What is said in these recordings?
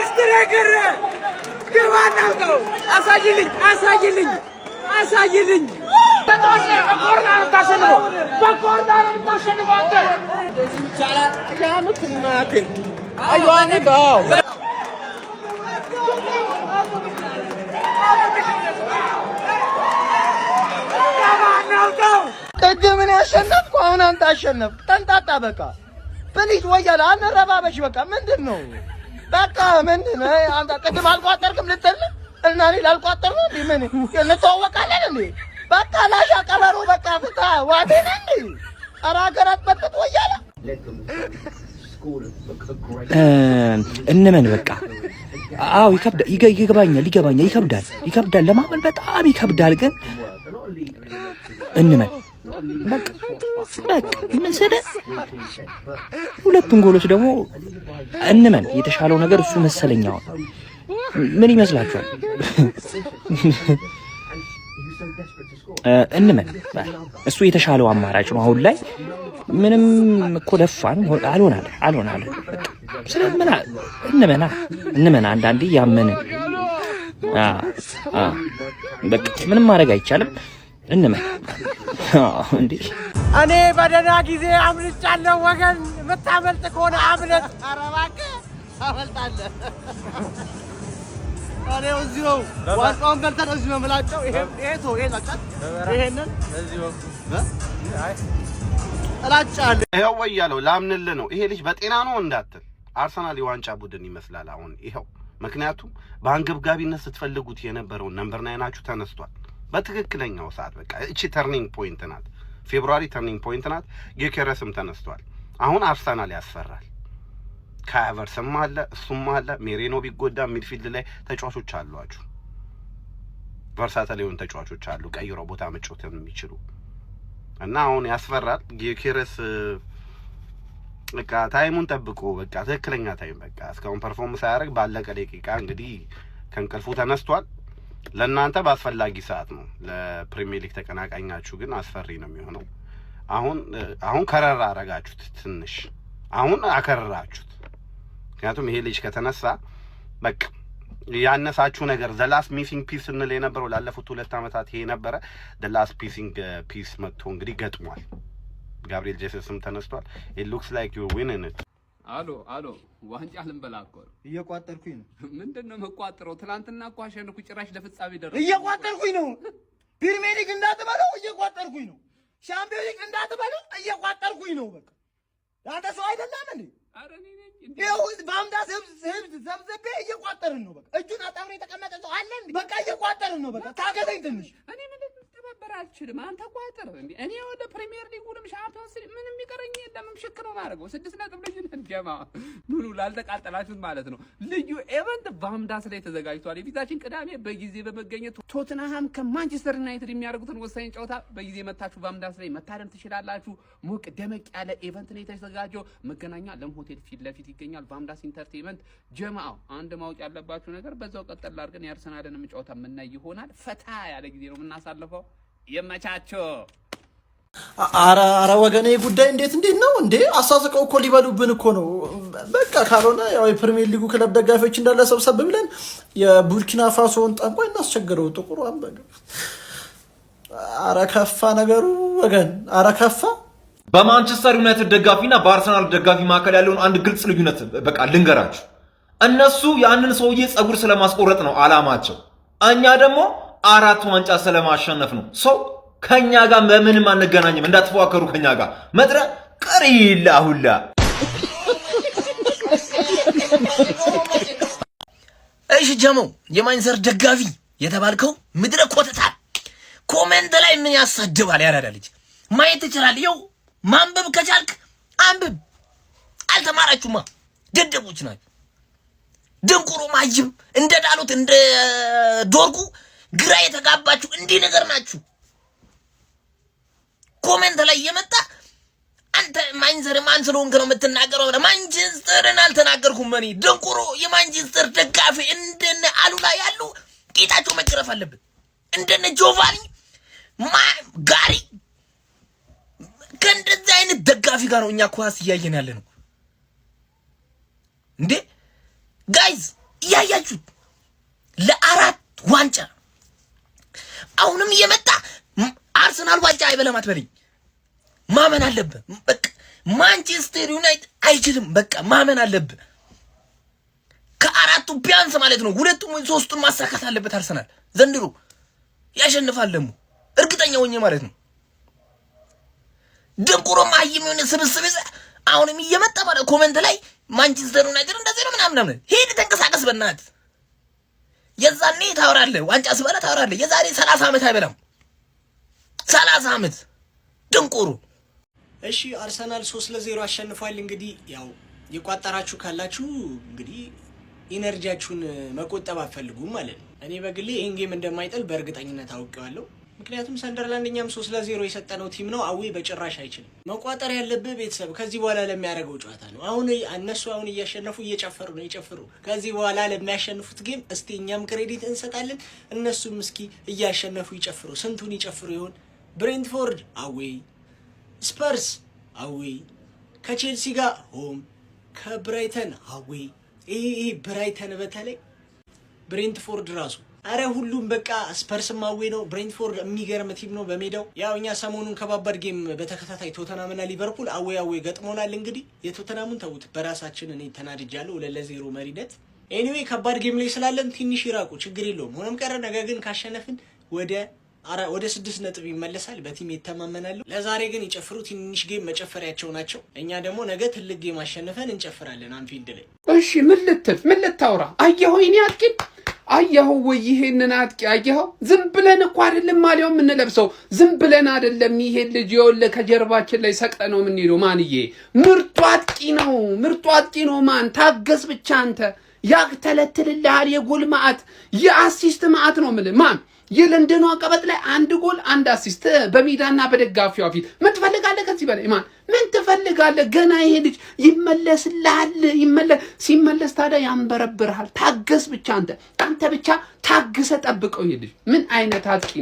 ስትረግር ግባናው አሳይልኝ በኮርናር ታሸንፎ አንተ ይቻላል ያምትናትን አይዋኔ ጋው ቅድምን ያሸነፍኩ አሁን አንተ አሸነፍ ተንጣጣ በቃ ፕሊዝ ወያላ አንረባበሽ በቃ ምንድነው በቃ ምንድነው አንተ ቅድም አልቋጠርክም ልትል እና እኔ ላልቋጠር ነው እንዴ ምን እንተዋወቃለን እንዴ በቃ ላሻ ቀበሮ በቃ ፍታ ዋዴ ነኝ አራገራት በጥጥ ወያላ እንመን በቃ አው ይከብዳል ለማመን በጣም ይከብዳል ግን እንመን በቃ ምን ሰደ ሁለቱን ጎሎች ደግሞ እንመን የተሻለው ነገር እሱ መሰለኛው ምን ይመስላችኋል እንመን እሱ የተሻለው አማራጭ ነው አሁን ላይ ምንም እኮ ደፋን አልሆናል ስለምን እንመን አንዳንዴ ያመንን በቃ ምንም ማድረግ አይቻልም እንመን እንዴ እኔ በደና ጊዜ አምልጫለሁ ወገን መታመልጥ ከሆነ አምልጥ ኧረ እባክህ አመልጣለህ አሬው እዚሁ ዋንጫውን በልተን እዚሁ ነው የምላቸው ይሄንን እዚሁ እላጫለሁ ይሄው ወያለው ላምንልህ ነው ይሄ ልጅ በጤና ነው እንዳትል አርሰናል የዋንጫ ቡድን ይመስላል አሁን ይሄው ምክንያቱም በአንገብጋቢነት ስትፈልጉት የነበረው ነምበር 9 ናችሁ ተነስቷል በትክክለኛው ሰዓት በቃ እቺ ተርኒንግ ፖይንት ናት ፌብሩዋሪ ተርኒንግ ፖይንት ናት ጌከረስም ተነስቷል አሁን አርሰናል ያስፈራል ካቨርስም አለ እሱም አለ ሜሬኖ ቢጎዳ ሚድፊልድ ላይ ተጫዋቾች አሏችሁ ቨርሳታይል የሆኑ ተጫዋቾች አሉ ቀይሮ ቦታ መጫወት የሚችሉ እና አሁን ያስፈራል ጌከረስ በቃ ታይሙን ጠብቆ በቃ ትክክለኛ ታይም በቃ እስካሁን ፐርፎርማንስ ያደርግ ባለቀ ደቂቃ እንግዲህ ከንቀልፉ ተነስቷል ለእናንተ በአስፈላጊ ሰዓት ነው ለፕሪሚየር ሊግ ተቀናቃኛችሁ ግን አስፈሪ ነው የሚሆነው አሁን ከረራ አረጋችሁት ትንሽ አሁን አከረራችሁት ምክንያቱም ይሄ ልጅ ከተነሳ በቃ ያነሳችሁ ነገር the last missing piece እንል የነበረው ላለፉት 2 አመታት ይሄ ነበረ the last missing piece መጥቶ እንግዲህ ገጥሟል ጋብሪኤል ጄሰስም ተነስቷል it looks like you winning it አሎ ዋንጫ ልንበላቆ እየቋጠርኩኝ ነው ምንድነው መቋጠረው ትላንትና እኮ አሸንኩ ጭራሽ ለፍጻሜ ደረሰ እየቋጠርኩኝ ነው ፕሪሚየር ሊግ እንዳትበለው እየቋጠርኩኝ ነው ሻምፒዮንስ ሊግ እንዳትበለው እየቋጠርኩኝ ነው በቃ አንተ ሰው አይደለም እንዴ አረኔ ይሄው ባምዳ ዘብዘቤ እየቋጠርን ነው በቃ እጁን አጣምሮ የተቀመጠ ሰው አለ እንዴ በቃ እየቋጠርን ነው በቃ ታገተኝ ትንሽ እኔ ምን ተባበራ አልችልም አንተ ቋጠር እንዴ እኔ ወደ ፕሪሚየር ሊጉንም ሻምፒዮንስ ሊግ ምንም ይቀረኝ የለም ምሽክ ነው ማረገው 6 ነጥብ ልጅ ጀማ ሙሉ ላልተቃጠላችሁት ማለት ነው ልዩ ኤቨንት ባምዳስ ላይ ተዘጋጅቷል የፊታችን ቅዳሜ በጊዜ በመገኘት ቶተንሃም ከማንቸስተር ዩናይትድ የሚያደርጉትን ወሳኝ ጨዋታ በጊዜ መታችሁ ባምዳስ ላይ መታደም ትችላላችሁ ሞቅ ደመቅ ያለ ኤቨንት ነው የተዘጋጀው መገናኛ ለም ሆቴል ፊት ለፊት ይገኛል ባምዳስ ኢንተርቴይንመንት ጀማው አንድ ማውቅ ያለባችሁ ነገር በዛው ቀጠል አድርገን የአርሰናልን ጨዋታ ምናይ ይሆናል ፈታ ያለ ጊዜ ነው የምናሳልፈው የመቻቸው አራ ወገኔ ጉዳይ እንዴት ነው እንዴ አሳስቀው እኮ ሊበሉብን እኮ ነው በቃ ካልሆነ ያው የፕሪሚየር ሊጉ ክለብ ደጋፊዎች እንዳለ ሰብሰብ ብለን የቡርኪና ፋሶን ጠንቋይ እናስቸግረው ጥቁሩ አንበግ አራ ከፋ ነገሩ ወገን አራ ከፋ በማንቸስተር ዩናይትድ ደጋፊና በአርሰናል ደጋፊ መካከል ያለውን አንድ ግልጽ ልዩነት በቃ ልንገራችሁ እነሱ ያንን ሰውዬ ጸጉር ስለማስቆረጥ ነው አላማቸው እኛ ደግሞ 4 ዋንጫ ስለማሸነፍ ነው ሰው ከኛ ጋር በምንም አንገናኝም እንዳትፈዋከሩ ከኛ ጋር መድረ ቀሪላ ሁላ እሺ ጀመው የማንቸስተር ደጋፊ የተባልከው ምድረ ኮተታ ኮሜንት ላይ ምን ያሳድባል ያራዳ ልጅ ማየት ይችላል ይው ማንበብ ከቻልክ አንብብ አልተማራችሁማ ደደቦች ናችሁ ድንቁሩ ማጅም እንደ ዳሉት እንደ ዶርጉ ግራ የተጋባችሁ እንዲህ ነገር ናችሁ ኮሜንት ላይ የመጣ አንተ ማንቸስተር ማን ስለሆንክ ነው የምትናገረው ማንቸስተርን አልተናገርኩም እኔ ድንቁሩ የማንቸስተር ደጋፊ እንደነ አሉላ ያሉ ጌታቸው መገረፍ አለበት እንደነ ጆቫኒ ጋሪ ከእንደዚህ አይነት ደጋፊ ጋር ነው እኛ ኳስ እያየን ያለ ነው እንዴ ጋይዝ አሁንም እየመጣ አርሰናል ዋንጫ አይበላም አትበለኝ። ማመን አለብህ። በቃ ማንቸስተር ዩናይትድ አይችልም። በቃ ማመን አለብህ። ከአራቱ ቢያንስ ማለት ነው 2 ወይ 3 ማሳካት አለበት አርሰናል ዘንድሮ ያሸንፋል። ደግሞ እርግጠኛ ሆኜ ማለት ነው። ደንቆሮ ማይም የሆነ ስብስብ አሁንም እየመጣ ማለት ኮሜንት ላይ ማንቸስተር ዩናይትድ እንደዚህ ነው ምናምን ሄድ ተንቀሳቀስ በእናትህ። የዛኔ ታወራለህ፣ ዋንጫ ስበላ ታወራለህ። የዛሬ 30 ዓመት አይበላም 30 ዓመት ደንቆሮ። እሺ አርሰናል 3-0 አሸንፏል። እንግዲህ ያው የቋጠራችሁ ካላችሁ እንግዲህ ኢነርጂያችሁን መቆጠብ አትፈልጉም ማለት ነው። እኔ በግሌ ይሄን ጌም እንደማይጠል በእርግጠኝነት አውቀዋለሁ። ምክንያቱም ሰንደርላንድ እኛም 3-0 የሰጠነው ቲም ነው። አዌ በጭራሽ አይችልም። መቋጠር ያለብህ ቤተሰብ ከዚህ በኋላ ለሚያደርገው ጨዋታ ነው። አሁን እነሱ እያሸነፉ እየጨፈሩ ነው፣ ይጨፍሩ። ከዚህ በኋላ ለሚያሸንፉት ጌም እስቲ እኛም ክሬዲት እንሰጣለን፣ እነሱም እስኪ እያሸነፉ ይጨፍሩ። ስንቱን ይጨፍሩ ይሆን? ብሬንትፎርድ አዌ፣ ስፐርስ አዌ፣ ከቼልሲ ጋር ሆም፣ ከብራይተን አዌ። ይሄ ብራይተን በተለይ ብሬንትፎርድ ራሱ አረ ሁሉም በቃ ስፐርስም አዌ ነው። ብሬንትፎርድ የሚገርም ቲም ነው በሜዳው። ያው እኛ ሰሞኑን ከባባድ ጌም በተከታታይ ቶተናምና ሊቨርፑል አዌ ገጥሞናል። እንግዲህ የቶተናሙን ተውት፣ በራሳችን እኔ ተናድጃለሁ 2-0 መሪነት። ኤኒዌይ ከባድ ጌም ላይ ስላለን ትንሽ ይራቁ፣ ችግር የለውም። ሆኖም ቀረ ነገ ግን ካሸነፍን ወደ 6 ነጥብ ይመለሳል። በቲም ይተማመናሉ። ለዛሬ ግን ይጨፍሩ፣ ትንሽ ጌም መጨፈሪያቸው ናቸው። እኛ ደግሞ ነገ ትልቅ ጌም አሸንፈን እንጨፍራለን አንፊልድ ላይ። እሺ ምን ልታውራ? አየኸው ይሄን አጥቂ አየኸው ወይ? ይሄንን አጥቂ አየኸው? ዝም ብለን እኮ አይደለም ማሊያው የምንለብሰው፣ ዝም ብለን አይደለም። ይሄ ልጅ የወለ ከጀርባችን ላይ ሰቅለ ነው የምንሄደው። ማንዬ ምርጡ አጥቂ ነው። ማን ታገስ ብቻ አንተ። ያክተለትልልሃል የጎል ማዕት የአሲስት ማዕት ነው የምልህ። ማን የለንደኑ አቀበጥ ላይ 1 ጎል 1 አሲስት በሜዳና በደጋፊው ፊት ምን ትፈልጋለህ? ከዚህ በላይ ማን ምን ትፈልጋለህ? ገና ይሄ ልጅ ይመለስልሃል። ሲመለስ ታዲያ ያንበረብርሃል። ታገስ ብቻ አንተ ብቻ ታግሰ ጠብቀው። ይሄ ልጅ ምን አይነት አጥቂ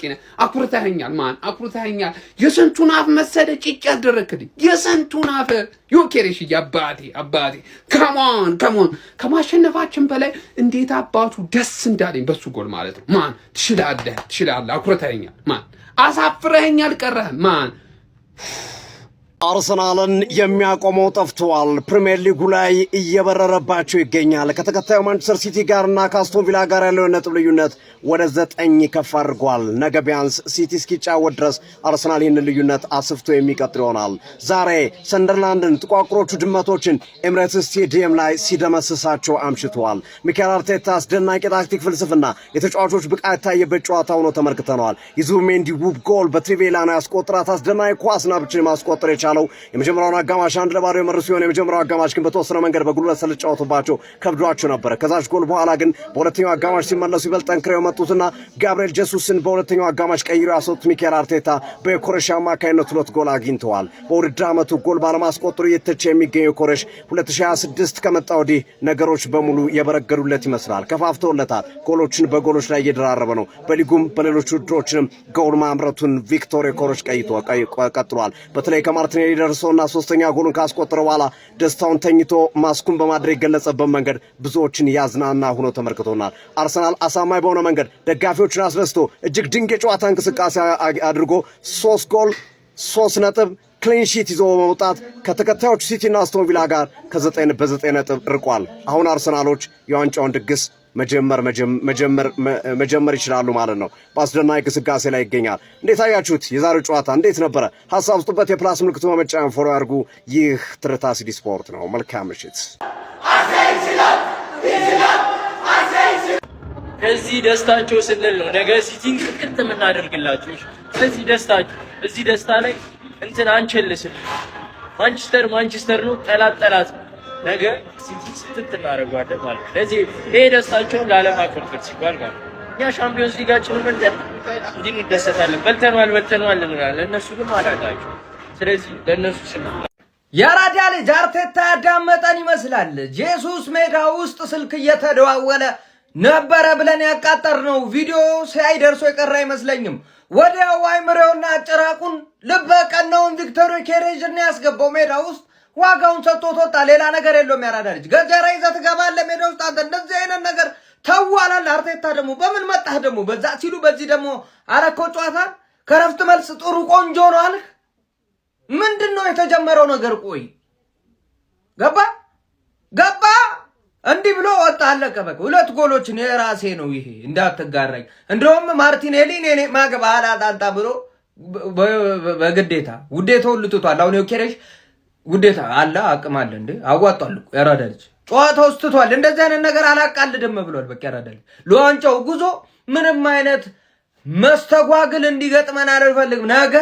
ነህ? አኩርተኸኛል። የስንቱን አፍ መሰለ ጭጭ ያደረክልኝ የስንቱን አፍ ዮኬሬሽ አባቴ ከሞን ከማሸነፋችን በላይ እንዴት አባቱ ደስ እንዳለኝ በሱ ጎል ማለት ነው። ማን ትችላለህ። አኩርተኸኛል። ማን አሳፍረኸኛል። ቀረህ ማን አርሰናልን የሚያቆመው ጠፍቷል። ፕሪሚየር ሊጉ ላይ እየበረረባቸው ይገኛል። ከተከታዩ ማንቸስተር ሲቲ ጋርና ከአስቶን ቪላ ጋር ያለው ነጥብ ልዩነት ወደ 9 ከፍ አድርጓል። ነገ ቢያንስ ሲቲ እስኪጫወት ድረስ አርሰናል ይህንን ልዩነት አስፍቶ የሚቀጥል ይሆናል። ዛሬ ሰንደርላንድን ጥቋቁሮቹ ድመቶችን ኤምሬትስ ስቴዲየም ላይ ሲደመስሳቸው አምሽተዋል። ሚካኤል አርቴታ አስደናቂ ታክቲክ ፍልስፍና፣ የተጫዋቾች ብቃት የታየበት ጨዋታ ሆኖ ተመልክተነዋል። የዙቢሜንዲ ውብ ጎል በትሪቬላ ነው ያስቆጠራት። አስደናቂ ኳስና ብቻ ማስቆጠር የቻለው የመጀመሪያውን አጋማሽ 1-0 የመሩ ሲሆን የመጀመሪያው አጋማሽ ግን በተወሰነ መንገድ በጉልበት ስለጫወቱባቸው ከብዷቸው ነበር። ከዛች ጎል በኋላ ግን በሁለተኛው አጋማሽ ሲመለሱ ይበልጥ ጠንክረው መጡትና ጋብሪኤል ጄሱስን በሁለተኛው አጋማሽ ቀይሮ ያስወጡት ሚካኤል አርቴታ በኮሬሽ አማካይነት 2 ጎል አግኝተዋል። በውድድር ዓመቱ ጎል ባለማስቆጠሩ እየተቸ የሚገኘው ኮሬሽ 2026 ከመጣ ወዲህ ነገሮች በሙሉ የበረገዱለት ይመስላል። ከፋፍተውለታል። ጎሎችን በጎሎች ላይ እየደራረበ ነው። በሊጉም በሌሎች ውድድሮችንም ጎል ማምረቱን ቪክቶር ኮሬሽ ቀጥሏል። በተለይ ከማርቲኔሊ ደርሶና 3ኛ ጎሉን ካስቆጠረ በኋላ ደስታውን ተኝቶ ማስኩን በማድረግ የገለጸበት መንገድ ብዙዎችን ያዝናና ሆኖ ተመልክቶናል። አርሰናል አሳማኝ በሆነ መንገድ ደጋፊዎችን አስደስቶ እጅግ ድንቅ የጨዋታ እንቅስቃሴ አድርጎ 3 ጎል 3 ነጥብ ክሊን ሺት ይዞ በመውጣት ከተከታዮቹ ሲቲና አስቶን ቪላ ጋር ከ9 በ9 ነጥብ ርቋል። አሁን አርሰናሎች የዋንጫውን ድግስ መጀመር ይችላሉ ማለት ነው። በአስደናቂ ግስጋሴ ላይ ይገኛል። እንዴት አያችሁት? የዛሬው ጨዋታ እንዴት ነበረ? ሀሳብ ስጡበት። የፕላስ ምልክቱ በመጫን ፎሎ ያድርጉ። ይህ ትርታ ሲቲ ስፖርት ነው። መልካም ምሽት። ከዚህ ደስታቸው ስንል ነው ነገ ሲቲን ቅጥቅጥ የምናደርግላችሁ። ስለዚህ ደስታችሁ እዚህ ደስታ ላይ እንትን አንቸልስም። ማንቸስተር ነው፣ ጠላት ነው። ነገ ሲቲ ስትት እናደርገዋለን ማለት ነው። ስለዚህ ይሄ ደስታቸውን ላለማክበር ሲባል ማለት ነው። እኛ ሻምፒዮንስ ሊጋችንን በልተን እንዲህ እንደሰታለን። በልተነዋል እንላለን። እነሱ ግን አላጣቸው። ስለዚህ ለእነሱ ስለ የራዳ ልጅ አርቴታ ያዳመጠን ይመስላል። ጄሱስ ሜዳ ውስጥ ስልክ እየተደዋወለ ነበረ ብለን ያቃጠርነው ቪዲዮ ሲያይ ደርሶ የቀረ አይመስለኝም። ወዲያው አይምሬውና ጭራቁን ልበቀናውን ቪክቶር ኬሬጅን ያስገባው ሜዳ ውስጥ ዋጋውን ሰጥቶት ወጣ። ሌላ ነገር የለውም። ያራዳ ልጅ ገጀራ ይዘህ ትገባለህ ሜዳ ውስጥ። አንተ እንደዚህ አይነት ነገር ተዋላል። አርቴታ ደግሞ በምን መጣህ ደግሞ በዛ ሲሉ በዚህ ደግሞ አረከው ጨዋታ ከረፍት መልስ ጥሩ ቆንጆ ነው አልክ። ምንድነው የተጀመረው ነገር? ቆይ ገባ እንዲህ ብሎ ወጣ አለቀ በቃ። 2 ጎሎችን የራሴ ነው ይሄ እንዳትጋራኝ። እንደውም ማርቲኔሊ እኔ ማገባ አላጣጣ ብሎ በግዴታ ውዴታውን ልትቷል። አሁን ዮኬሬሽ ውዴታ አለ አቅም አለ እንዴ አዋጣሉ ያራዳልች ጨዋታው ስትቷል። እንደዚህ አይነት ነገር አላቃልድም ብሏል። በቃ ያራዳልች ለዋንጫው ጉዞ ምንም አይነት መስተጓግል እንዲገጥመን አልፈልግም። ነገ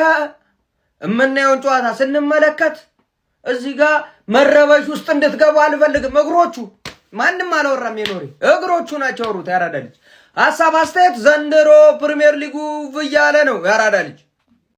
የምናየውን ጨዋታ ስንመለከት እዚህ ጋር መረበሽ ውስጥ እንድትገቡ አልፈልግም። እግሮቹ ማንም አላወራም። የኖሪ እግሮቹ ናቸው ወሩት ያራዳልች ሐሳብ አስተያየት ዘንድሮ ፕሪሚየር ሊጉ እያለ ነው ያራዳልች